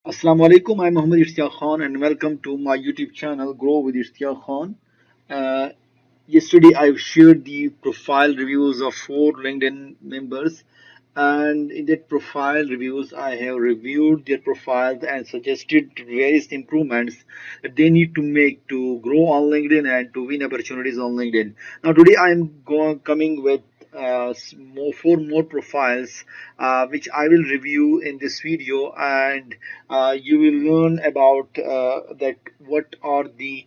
Assalamu alaikum. I'm Muhammad Ishtiaq Khan and welcome to my YouTube channel Grow with Ishtiaq Khan. Uh, Yesterday I've shared the profile reviews of four LinkedIn members, and in that profile reviews I have reviewed their profiles and suggested various improvements that they need to make to grow on LinkedIn and to win opportunities on LinkedIn. Now today I'm coming with four more profiles which I will review in this video, and you will learn about that what are the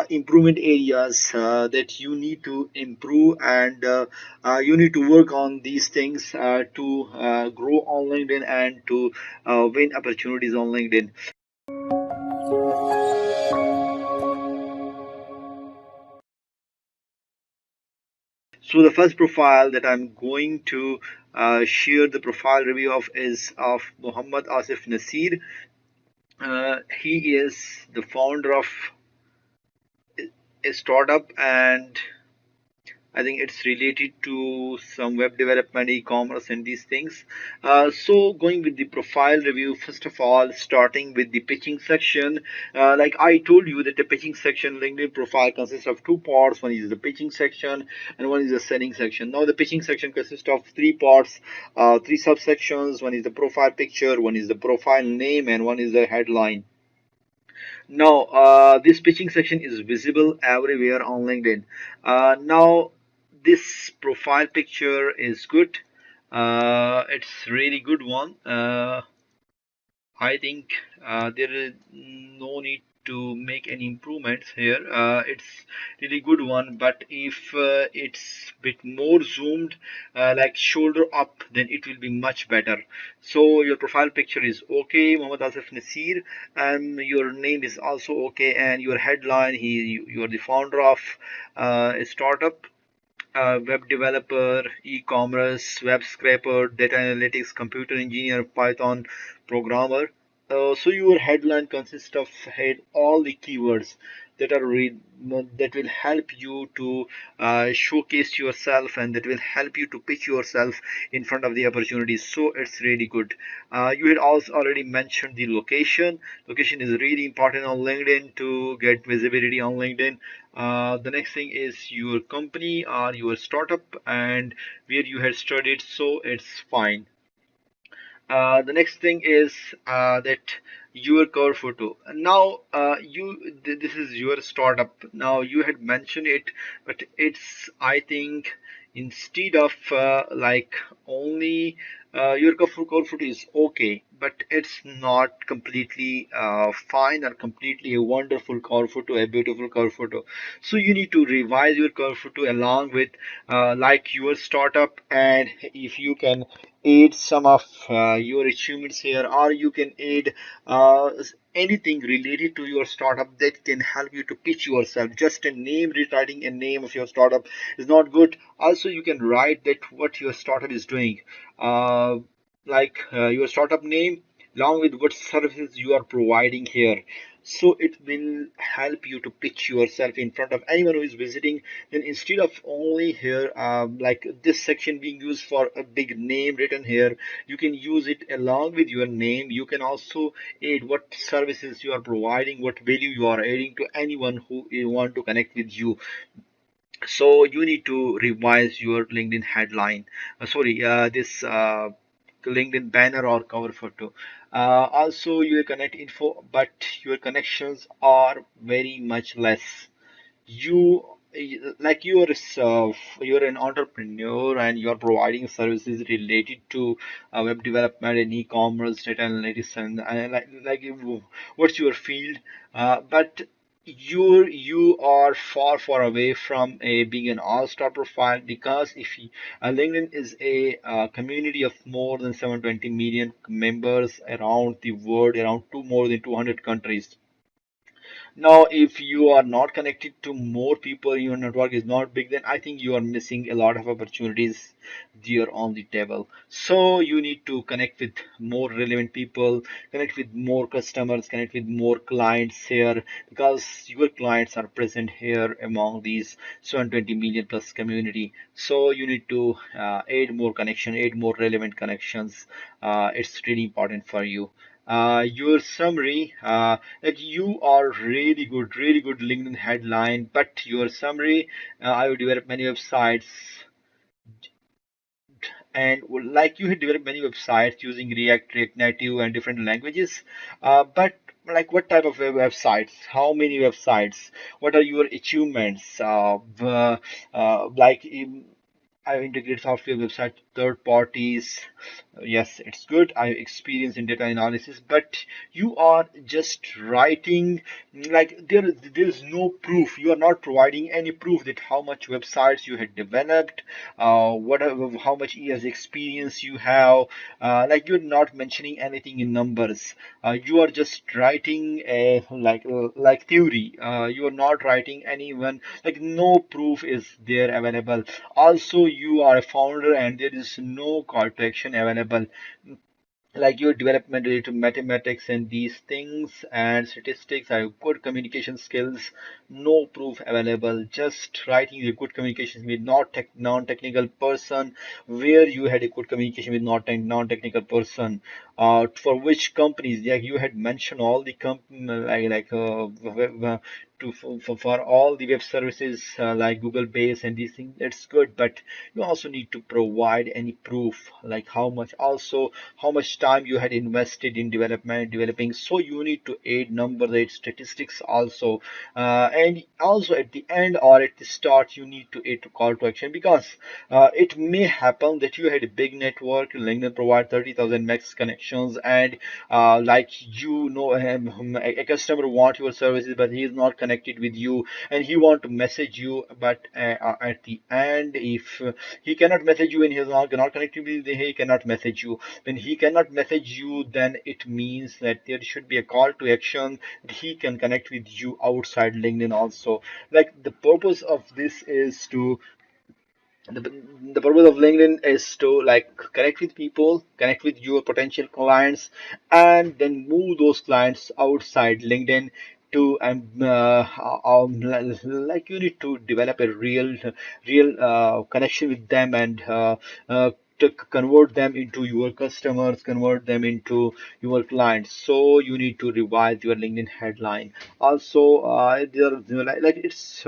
improvement areas that you need to improve, and you need to work on these things to grow on LinkedIn and to win opportunities on LinkedIn. So the first profile that I'm going to share the profile review of is of Muhammad Asif Nasir. He is the founder of a startup, and I think it's related to some web development, e-commerce, and these things. So going with the profile review, first of all, starting with the pitching section. Like I told you that the pitching section LinkedIn profile consists of two parts. One is the pitching section and one is the selling section. Now the pitching section consists of three parts, three subsections. One is the profile picture, one is the profile name, and one is the headline. Now, this pitching section is visible everywhere on LinkedIn. Now, this profile picture is good. It's really good one. I think there is no need to make any improvements here. It's really good one, but if it's bit more zoomed, like shoulder up, then it will be much better. So your profile picture is okay, Muhammad Asif Nasir, and your name is also okay, and your headline, you are the founder of a startup, web developer, e-commerce, web scraper, data analytics, computer engineer, Python programmer. So your headline consists of all the keywords that are that will help you to showcase yourself, and that will help you to pitch yourself in front of the opportunities. So it's really good. You had also already mentioned the location. Location is really important on LinkedIn to get visibility on LinkedIn. The next thing is your company or your startup and where you had studied, so it's fine. The next thing is that your cover photo. Now, this is your startup. Now you had mentioned it, but it's, I think, instead of like only your cover photo is okay, but it's not completely fine or completely a wonderful cover photo, a beautiful cover photo. So you need to revise your cover photo along with like your startup, and if you can add some of your achievements here, or you can add uh, anything related to your startup that can help you to pitch yourself. Just a name, rewriting a name of your startup is not good. Also you can write that what your startup is doing, uh, like your startup name along with what services you are providing here. So it will help you to pitch yourself in front of anyone who is visiting. Then instead of only here like this section being used for a big name written here, you can use it along with your name. You can also add what services you are providing, what value you are adding to anyone who want to connect with you. So you need to revise your LinkedIn headline, sorry, this LinkedIn banner or cover photo. Also your connect info, but your connections are very much less. You like you're an entrepreneur and you're providing services related to web development and e-commerce, data analytics, and what's your field, but you are far away from being an all-star profile, because if you, LinkedIn is a community of more than 720 million members around the world, around more than 200 countries. Now, if you are not connected to more people, your network is not big, then I think you are missing a lot of opportunities there on the table. So you need to connect with more relevant people, connect with more customers, connect with more clients here, because your clients are present here among these 720 million plus community. So you need to add more connection, add more relevant connections. It's really important for you. your summary, that you are really good LinkedIn headline, but your summary, I would develop many websites, and like you had developed many websites using React Native and different languages, but like what type of websites, how many websites, what are your achievements, like I integrate software website third parties. Yes, it's good. I experience in data analysis, but you are just writing, like there is no proof. You are not providing any proof that how much websites you had developed, how much years experience you have. Like you're not mentioning anything in numbers. You are just writing a like theory. You are not writing anyone, like no proof is there available. Also, you are a founder and there is no call to action available, like your development related to mathematics and these things and statistics are good communication skills, no proof available, just writing a good communication with not non-technical person, where you had a good communication with not non-technical person, for which companies, like you had mentioned all the company, for all the web services, like Google base and these things, that's good, but you also need to provide any proof, like how much, also how much time you had invested in developing. So you need to add number, add statistics also, and also at the end or at the start you need to add to call to action, because it may happen that you had a big network, LinkedIn provide 30,000 max connections, and like a customer want your services but he is not connected with you and he want to message you, but at the end, if he cannot message you and he is not connected with you, he cannot message you. When he cannot message you, then it means that there should be a call to action that he can connect with you outside LinkedIn also. Like the purpose of this is to the, the purpose of LinkedIn is to like connect with people, connect with your potential clients, and then move those clients outside LinkedIn to like you need to develop a real connection with them, and to convert them into your customers, convert them into your clients. So you need to revise your LinkedIn headline. Also, like it's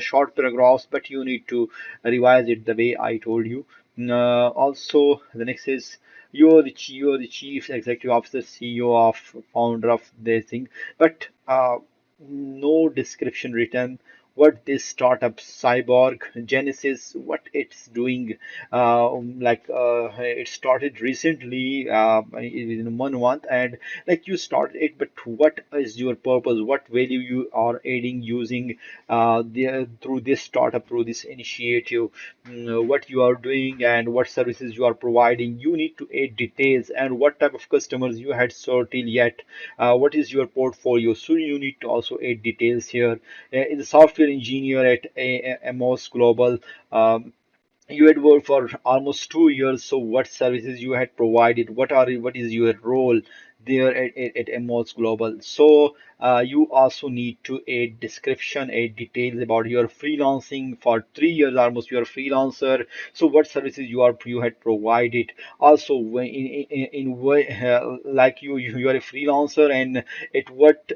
short paragraphs, but you need to revise it the way I told you. Also, the next is you're the chief executive officer, CEO of founder of this thing, but no description written. What this startup Cyborg Genesis, what it's doing, it started recently, in 1 month, and like you started it, but what is your purpose? What value you are adding using through this startup, through this initiative, what you are doing and what services you are providing. You need to add details and what type of customers you had served till yet, what is your portfolio. So you need to also add details here. In the software engineer at Amos Global, you had worked for almost 2 years. So what services you had provided, what is your role there at Amos Global. So you also need to add description, add details about your freelancing for 3 years almost, you are a freelancer. So what services you had provided. Also like you are a freelancer, and at what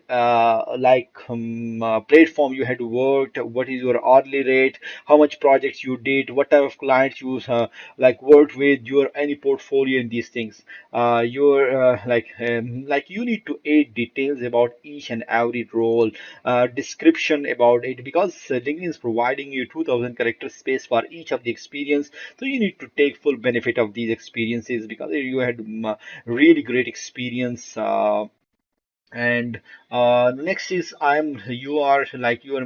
platform you had worked, what is your hourly rate, how much projects you did, what type of clients you like worked with, your any portfolio and these things. Your like you need to add details about each and every role, description about it, because LinkedIn is providing you 2000 character space for each of the experience. So you need to take full benefit of these experiences, because you had really great experience. And next is I'm you are like you are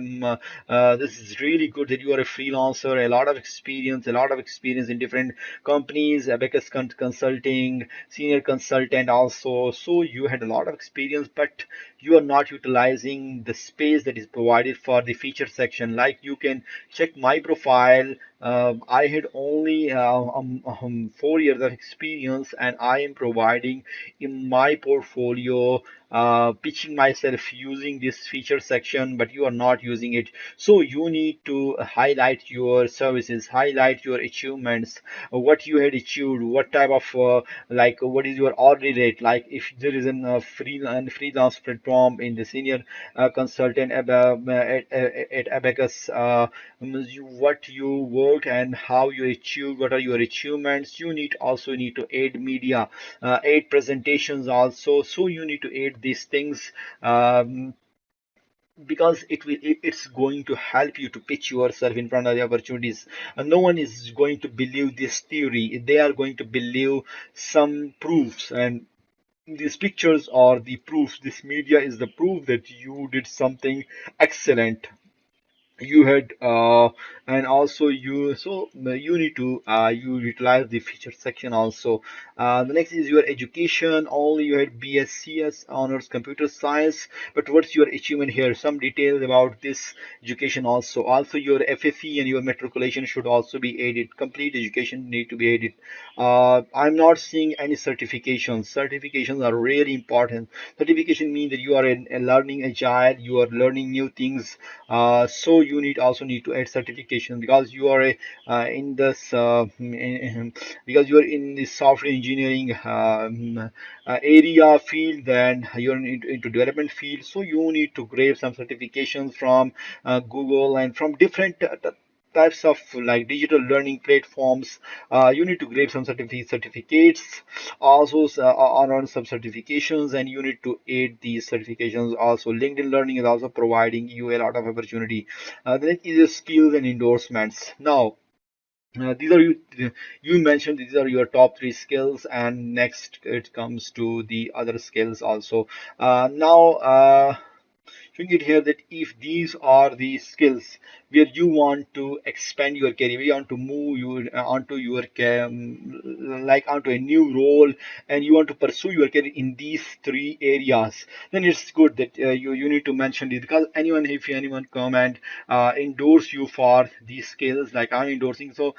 this is really good that you are a freelancer, a lot of experience in different companies, Abacus Consulting, senior consultant also. So you had a lot of experience, but you are not utilizing the space that is provided for the feature section. Like you can check my profile, I had only 4 years of experience, and I am providing in my portfolio, pitching myself using this feature section, but you are not using it. So you need to highlight your services, highlight your achievements, what you had achieved, what type of like what is your hourly rate, like if there is a freelance platform in the senior consultant at Abacus, what you work and how you achieve, what are your achievements. You need also need to add media, add presentations also. So you need to add these things, because it's going to help you to pitch yourself in front of the opportunities. And no one is going to believe this theory, they are going to believe some proofs, and these pictures are the proofs. This media is the proof that you did something excellent. You had and also you, so you need to you utilize the feature section also. The next is your education. Only you had BScs honors computer science, but what's your achievement here? Some details about this education also. Also your FFE and your matriculation should also be added. Complete education need to be added. I'm not seeing any certifications. Certifications are really important. Certification means that you are in learning agile, you are learning new things. So you need also need to add certification, because you are in this because you are in the software engineering area field, then you're into development field. So you need to grab some certifications from Google and from different types of like digital learning platforms. You need to grab some certificates also, on some certifications, and you need to aid these certifications also. LinkedIn Learning is also providing you a lot of opportunity. The next is skills and endorsements. Now these are you mentioned these are your top three skills, and next it comes to the other skills also. Now showing it here that if these are the skills where you want to expand your career, you want to move you onto your like onto a new role, and you want to pursue your career in these three areas, then it's good that you need to mention it, because anyone, if anyone come and endorse you for these skills like I'm endorsing, so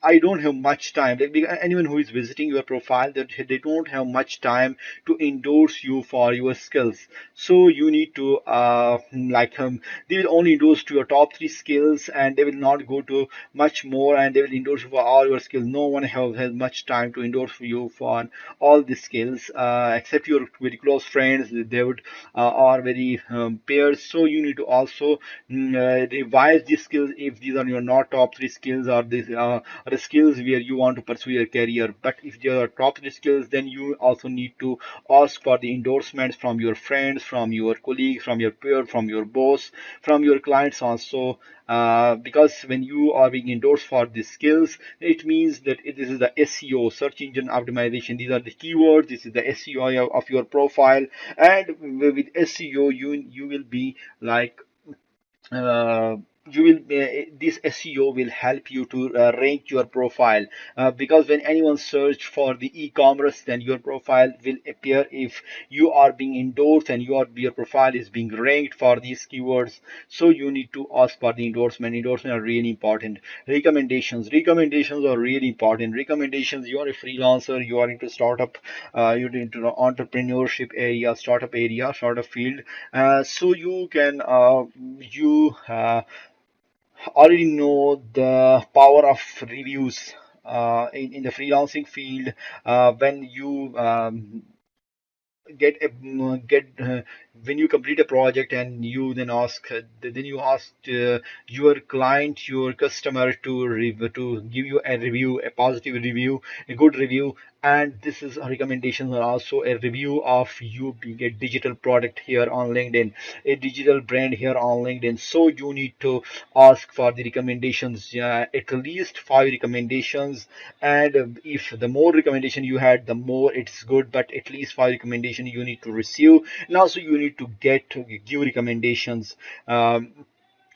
I don't have much time. Like, anyone who is visiting your profile, that they don't have much time to endorse you for your skills. So you need to they will only endorse to your top three skills, and they will not go to much more, and they will endorse you for all your skills. No one has much time to endorse you for all the skills, except your very close friends. They would are very peers. So you need to also revise these skills if these are your not top three skills, or these are the skills where you want to pursue your career. But if they are top three skills, then you also need to ask for the endorsements from your friends, from your colleagues, from your peer, from your boss, from your clients also. Because when you are being endorsed for these skills, it means that this is the SEO, search engine optimization. These are the keywords. This is the SEO of your profile, and with SEO, you will be like uh, you will this SEO will help you to rank your profile, because when anyone search for the e-commerce, then your profile will appear if you are being endorsed, and your profile is being ranked for these keywords. So you need to ask for the endorsement. Endorsement are really important. Recommendations are really important. Recommendations, you are a freelancer, you are into startup, you're into the entrepreneurship area, startup field. So you can you already know the power of reviews in the freelancing field. When you get when you complete a project, and you then ask then you ask your client, your customer to to give you a review, a positive review, a good review. And this is recommendations are also a review of you being a digital product here on LinkedIn, a digital brand here on LinkedIn. So you need to ask for the recommendations, at least 5 recommendations. And if the more recommendation you had, the more it's good, but at least 5 recommendation you need to receive. And also you need to give recommendations.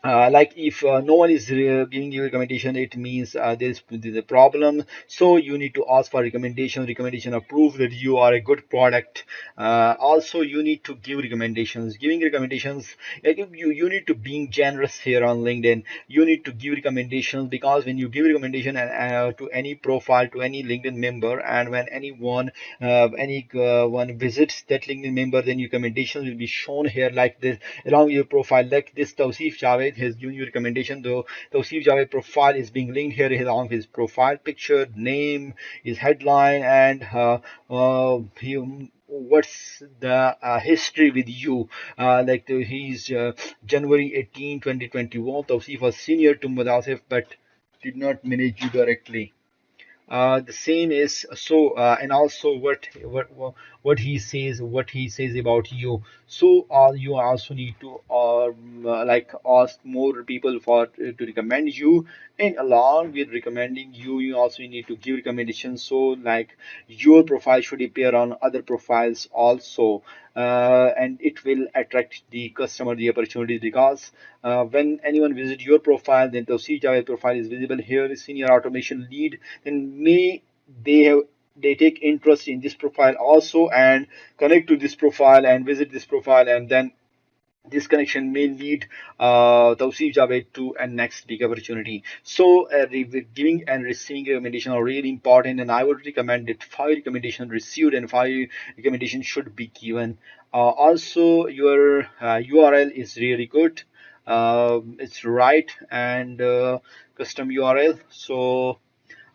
like if no one is giving you recommendation, it means there's a problem. So you need to ask for recommendation of proof that you are a good product. Also you need to give recommendations. Giving recommendations, like if you need to being generous here on LinkedIn. You need to give recommendations, because when you give recommendation to any profile, to any LinkedIn member, and when anyone visits that LinkedIn member, then your recommendations will be shown here like this along your profile. Like this Tausif Javed has given you recommendation. Though Tausif Javed profile is being linked here along his profile picture, name, his headline, and what's the history with you. He's January 18, 2021. Tausif was senior to Mudasif but did not manage you directly. The same is so, and also what he says about you. So you also need to like ask more people for to recommend you, and along with recommending you, you also need to give recommendations. So like your profile should appear on other profiles also, and it will attract the customer, the opportunities, because when anyone visits your profile, then the CJava profile is visible here, senior automation lead, then they have they take interest in this profile also, and connect to this profile and visit this profile, and then this connection may lead Tausif Javed to a next big opportunity. So giving and receiving recommendation are really important, and I would recommend that 5 recommendations received and 5 recommendations should be given. Also, your URL is really good. It's right, and custom URL. So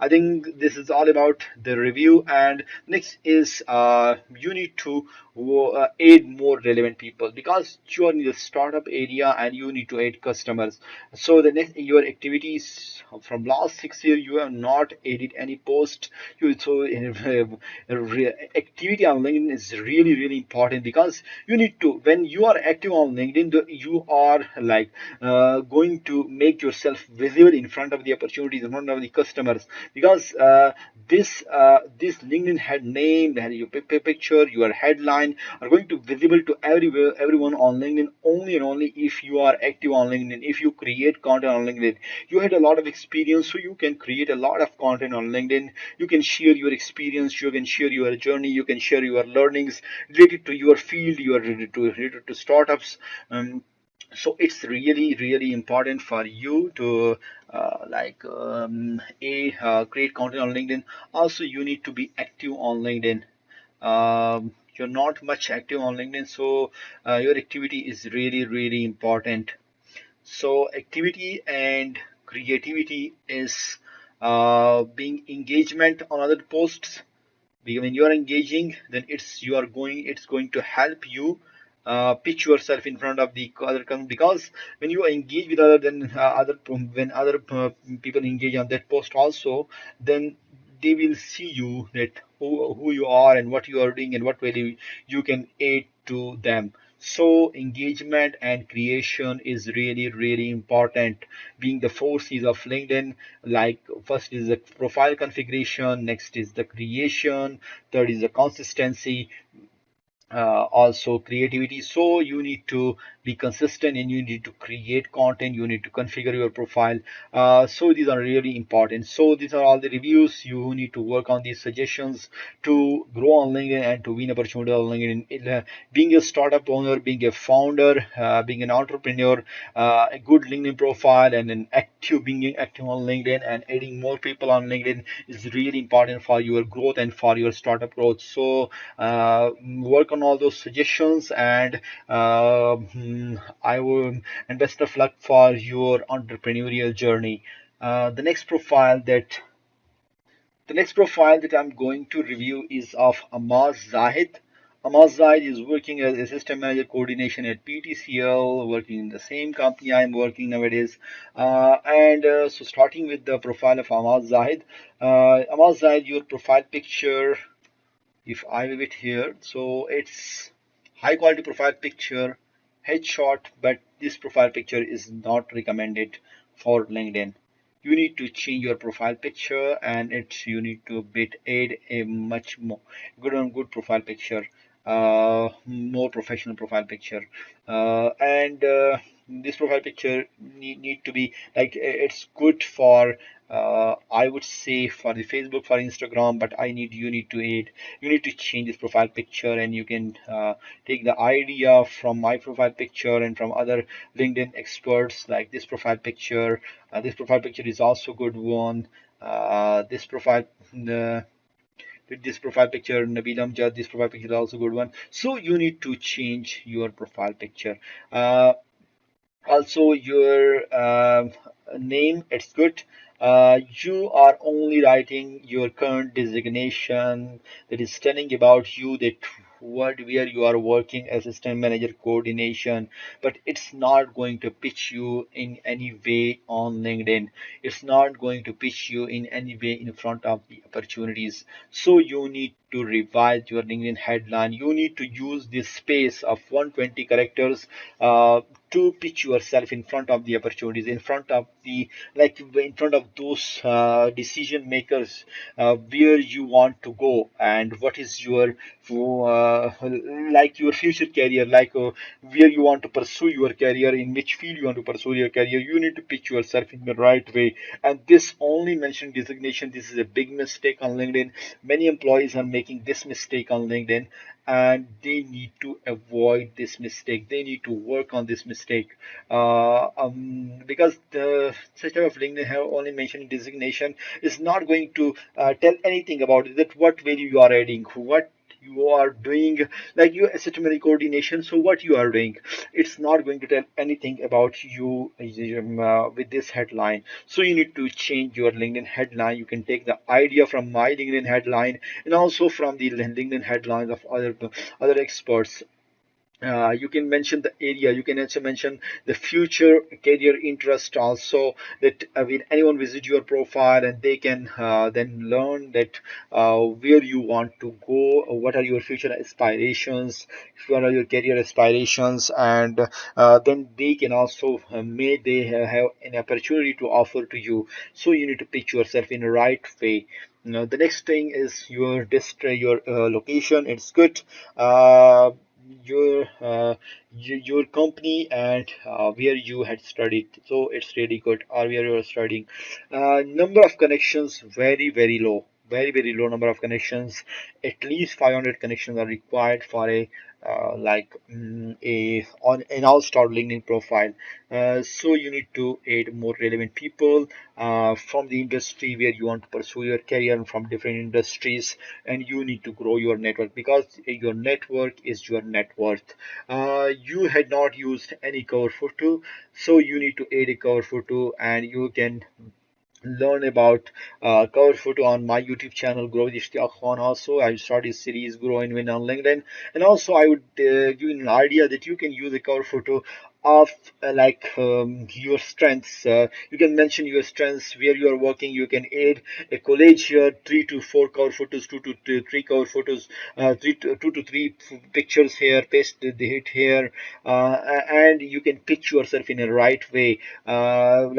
I think this is all about the review. And next is you need to aid more relevant people, because you are in the startup area and you need to aid customers. So the next, your activities from last 6 years, you have not added any post. Activity on LinkedIn is really important, because you need to, when you are active on LinkedIn, you are like going to make yourself visible in front of the opportunities, in front of the customers, because this LinkedIn head name, your picture, your headline are going to visible to everyone on LinkedIn only and only if you are active on LinkedIn. If you create content on LinkedIn, you had a lot of experience, so you can create a lot of content on LinkedIn. You can share your experience, you can share your journey, you can share your learnings related to your field, you are related to startups. So it's really important for you to create content on LinkedIn. Also you need to be active on LinkedIn. You're not much active on LinkedIn, so your activity is really important. So activity and creativity is being engagement on other posts. When you are engaging, then it's going to help you pitch yourself in front of the other because when you engage with other than when other people engage on that post also, then they will see you that who you are and what you are doing and what value you can add to them. So engagement and creation is really important, being the 4 C's of LinkedIn. Like first is the profile configuration, next is the creation, third is the consistency, also creativity. So you need to be consistent and you need to create content, you need to configure your profile. So these are really important. So these are all the reviews. You need to work on these suggestions to grow on LinkedIn and to win opportunity on LinkedIn. Being a startup owner, being a founder, being an entrepreneur, a good LinkedIn profile and an active being active on LinkedIn and adding more people on LinkedIn is really important for your growth and for your startup growth. So work on all those suggestions, and I will, and best of luck for your entrepreneurial journey. The next profile that I'm going to review is of Amaz Zahid. Amaz Zahid is working as assistant manager coordination at PTCL, working in the same company I'm working nowadays. So starting with the profile of Amaz Zahid. Amaz Zahid, your profile picture, if I leave it here, so it's high quality profile picture, headshot, but this profile picture is not recommended for LinkedIn. You need to change your profile picture, and you need to add a much more good profile picture. more professional profile picture. And this profile picture need to be like it's good for I would say for the Facebook, for Instagram, but you need to add, you need to change this profile picture, and you can take the idea from my profile picture and from other LinkedIn experts like this profile picture. This profile picture is also good one. This profile. Uh, with this profile picture, Nabil Amjad, this profile picture is also a good one. So you need to change your profile picture. Also your name, it's good. You are only writing your current designation, that is telling about you, that what where you are working, assistant manager coordination, but it's not going to pitch you in any way on LinkedIn. It's not going to pitch you in any way in front of the opportunities. So you need to revise your LinkedIn headline. You need to use this space of 120 characters to pitch yourself in front of the opportunities, in front of the, like in front of those decision makers, where you want to go and what is your uh, like your future career, like where you want to pursue your career, in which field you want to pursue your career. You need to pitch yourself in the right way. And this only mentioned designation, this is a big mistake on LinkedIn. Many employees are making this mistake on LinkedIn, and they need to avoid this mistake. They need to work on this mistake, because the such type of LinkedIn have only mentioned designation is not going to tell anything about it, that what value you are adding, what you are doing, like your assessment coordination. So what you are doing, it's not going to tell anything about you with this headline. So you need to change your LinkedIn headline. You can take the idea from my LinkedIn headline and also from the LinkedIn headlines of other experts. You can mention the area, you can also mention the future career interest also, that when anyone visit your profile and they can then learn that where you want to go, what are your future aspirations, what are your career aspirations, and then they can also may they have an opportunity to offer to you. So you need to pitch yourself in the right way. Now, the next thing is your district, your location. It's good. Uh, your your company and where you had studied, so it's really good, or where you are studying. Number of connections, very low, very low number of connections. At least 500 connections are required for a a on an all-star LinkedIn profile. So you need to add more relevant people from the industry where you want to pursue your career, and from different industries. And you need to grow your network, because your network is your net worth. You had not used any cover photo, so you need to add a cover photo, and you can learn about cover photo on my YouTube channel, Grow with Ishtiaq Khan. Also, I started series Grow and Win on LinkedIn, and also I would give you an idea that you can use a cover photo of your strengths. You can mention your strengths, where you are working. You can add a college here, 3 to 4 cover photos, 2 to 3 cover photos, 2 to 3 pictures here, paste the hit here, and you can pitch yourself in a right way, of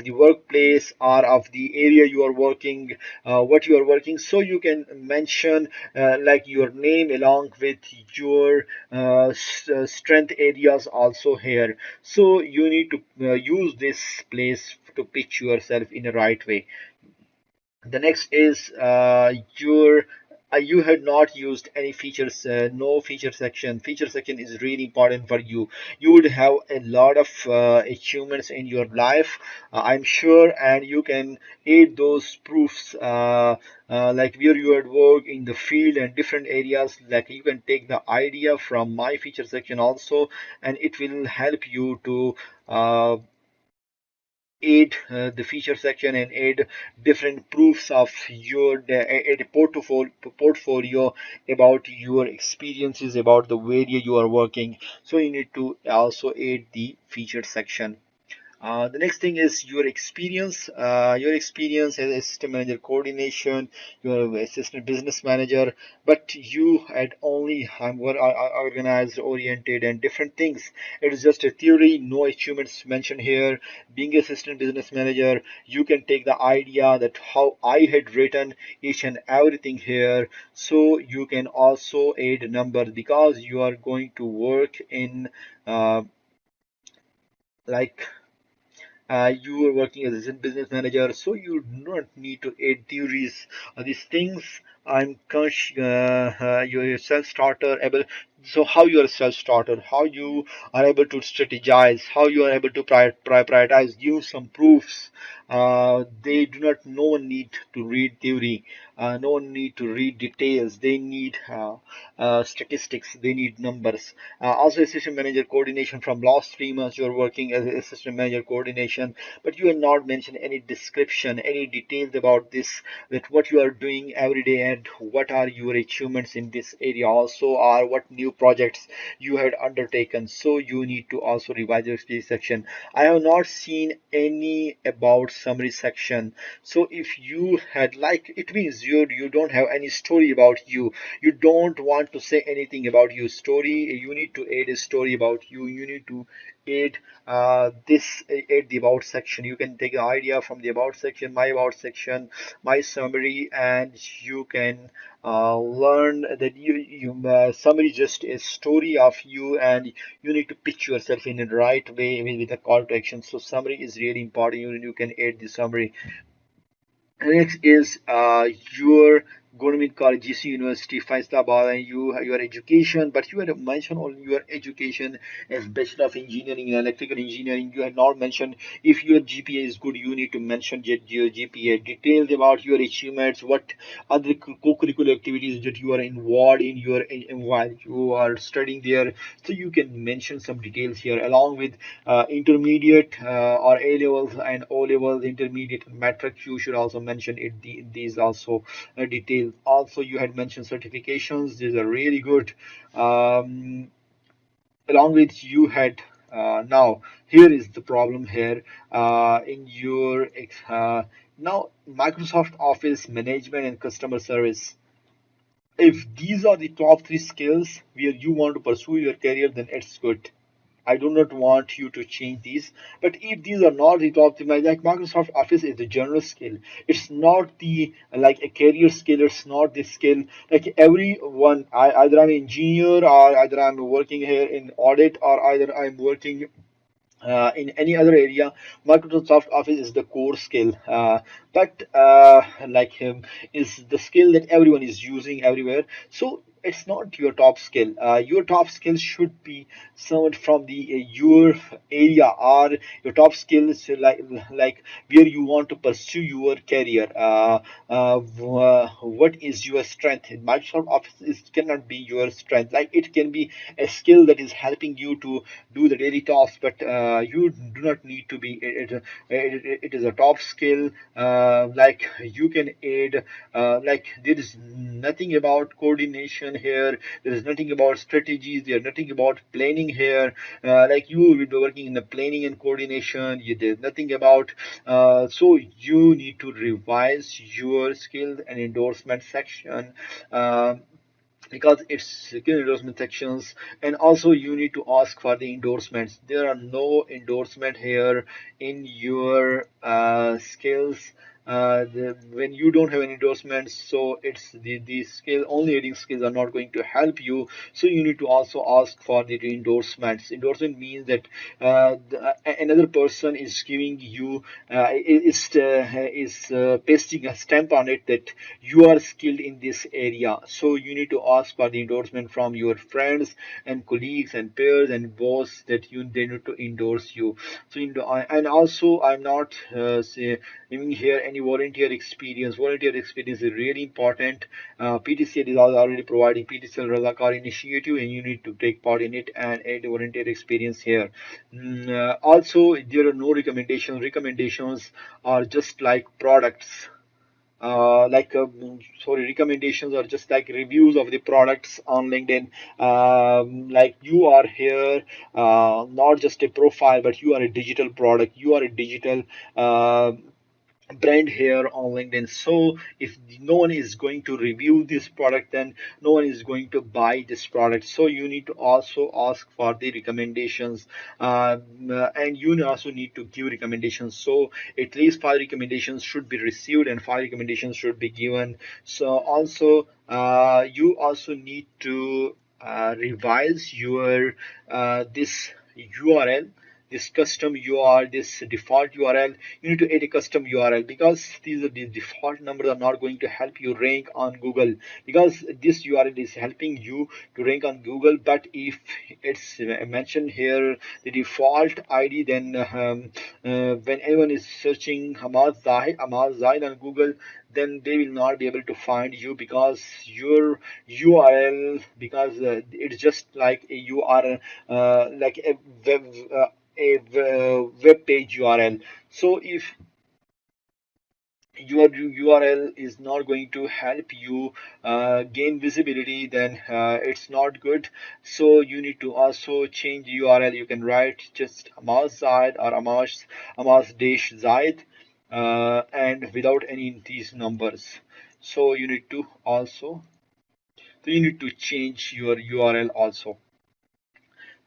the workplace or of the area you are working, what you are working. So you can mention like your name along with your strength areas also here. So you need to use this place to pitch yourself in the right way. The next is your you had not used any features, no feature section. Feature section is really important for you. You would have a lot of achievements in your life, I'm sure, and you can add those proofs, like where you had worked in the field and different areas. Like you can take the idea from my feature section also, and it will help you to add the feature section, and add different proofs of your add a portfolio about your experiences, about the area you are working. So you need to also add the featured section. The next thing is your experience. Your experience as assistant manager coordination, your assistant business manager, but you had only were organized, oriented, and different things. It is just a theory, no achievements mentioned here. Being assistant business manager, you can take the idea that how I had written each and everything here, so you can also add numbers because you are going to work in uh, like you are working as a business manager, so you do not need to add theories or these things. You're a self-starter able. So how you are a self-starter, how you are able to strategize, how you are able to prioritize, give some proofs. They do not. No one need to read theory. No one need to read details. They need statistics. They need numbers. Also, assistant manager coordination. From last 3 months, you're working as assistant manager coordination, but you have not mentioned any description, any details about this, that what you are doing every day and what are your achievements in this area also, or what new projects you had undertaken. So you need to also revise your speech section. I have not seen any about summary section. So if you had, like, it means you don't have any story about you. You don't want to say anything about your story. You need to add a story about you. You need to add this at the about section. You can take an idea from the about section, my summary, and you can learn that you summary just a story of you, and you need to pitch yourself in the right way with a call to action. So summary is really important. You can add the summary. Next is your government college, GC University, Faisalabad, and your education. But you had mentioned only your education as Bachelor of Engineering in Electrical Engineering. You had not mentioned if your GPA is good. You need to mention your GPA. Details about your achievements, what other co-curricular activities that you are involved in while you are studying there. So you can mention some details here along with intermediate or A levels and O levels, intermediate metrics. You should also mention it. These also details. Also, you had mentioned certifications. These are really good. Along with you had now here is the problem here in your now Microsoft Office management and customer service. If these are the top three skills where you want to pursue your career, then it's good. I do not want you to change these. But if these are not the top three, like Microsoft Office is the general skill. It's not the like a career skill. It's not the skill. Like everyone, either I'm an engineer or either I'm working here in audit or either I'm working in any other area. Microsoft Office is the core skill, but like him is the skill that everyone is using everywhere. So it's not your top skill. Your top skill should be someone from the your area, or your top skill is like where you want to pursue your career. What is your strength? Microsoft Office cannot be your strength. Like it can be a skill that is helping you to do the daily tasks, but you do not need to be it is a top skill. Like you can aid like there is nothing about coordination here, there is nothing about strategies, there is nothing about planning here. Like you will be working in the planning and coordination, there's nothing about so you need to revise your skill and endorsement section. Because it's secure endorsement sections, and also you need to ask for the endorsements. There are no endorsement here in your skills. When you don't have any endorsements, so it's the skill only reading skills are not going to help you. So you need to also ask for the endorsements. Endorsement means that another person is giving you is pasting a stamp on it that you are skilled in this area. So you need to ask for the endorsement from your friends and colleagues and peers and boss that they need to endorse you. So and also I'm not giving here any volunteer experience. Volunteer experience is really important. PTCL is already providing PTCL Razakar initiative, and you need to take part in it and add volunteer experience here. Also, there are no recommendations. Recommendations are just like products. sorry, recommendations or just like reviews of the products on LinkedIn. Like you are here, not just a profile, but you are a digital product. You are a digital uh, brand here on LinkedIn. So if no one is going to review this product, then no one is going to buy this product. So you need to also ask for the recommendations, and you also need to give recommendations. So at least five recommendations should be received and five recommendations should be given. So also you also need to revise your this URL, this custom URL, this default URL. You need to add a custom URL because these default numbers are not going to help you rank on Google, because this URL is helping you to rank on Google. But if it's mentioned here the default ID, then when anyone is searching Hamad Zahid on Google, then they will not be able to find you because your URL, because it's just like a URL, like a web page URL. So if your URL is not going to help you gain visibility, then it's not good. So you need to also change the URL. You can write just Amaz Zaid or Amaz dash Zaid, and without any of these numbers. So you need to also, so you need to change your URL also.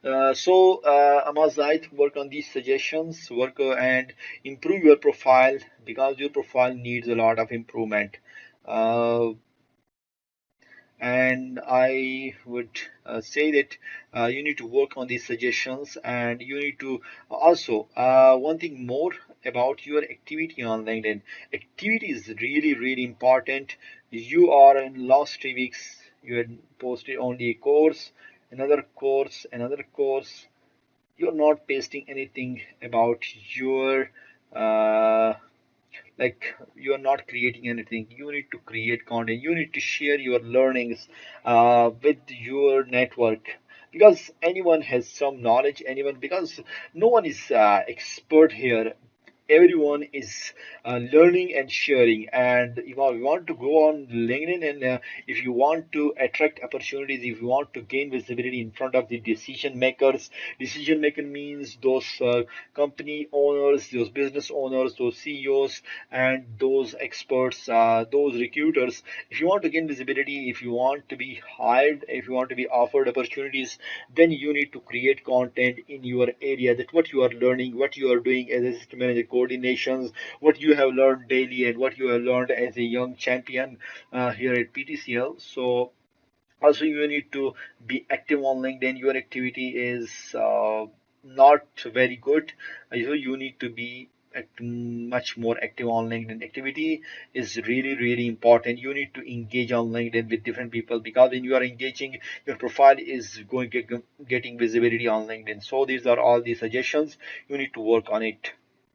Amazite, work on these suggestions, work and improve your profile because your profile needs a lot of improvement. Uh, and I would say that you need to work on these suggestions, and you need to also one thing more about your activity on LinkedIn. Activity is really really important. You are in last 3 weeks you had posted only a course, another course. You're not pasting anything about your uh, like you're not creating anything. You need to create content. You need to share your learnings with your network, because anyone has some knowledge, anyone, because no one is expert here. Everyone is learning and sharing. And if you want to go on LinkedIn, and if you want to attract opportunities, if you want to gain visibility in front of the decision makers, decision maker means those company owners, those business owners, those CEOs, and those experts, those recruiters. If you want to gain visibility, if you want to be hired, if you want to be offered opportunities, then you need to create content in your area, that what you are learning, what you are doing as a system manager coordinations, what you have learned daily, and what you have learned as a young champion here at PTCL. So also you need to be active on LinkedIn. Your activity is not very good. So you need to be much more active on LinkedIn. Activity is really really important. You need to engage on LinkedIn with different people, because when you are engaging, your profile is going to getting visibility on LinkedIn. So these are all the suggestions. You need to work on it.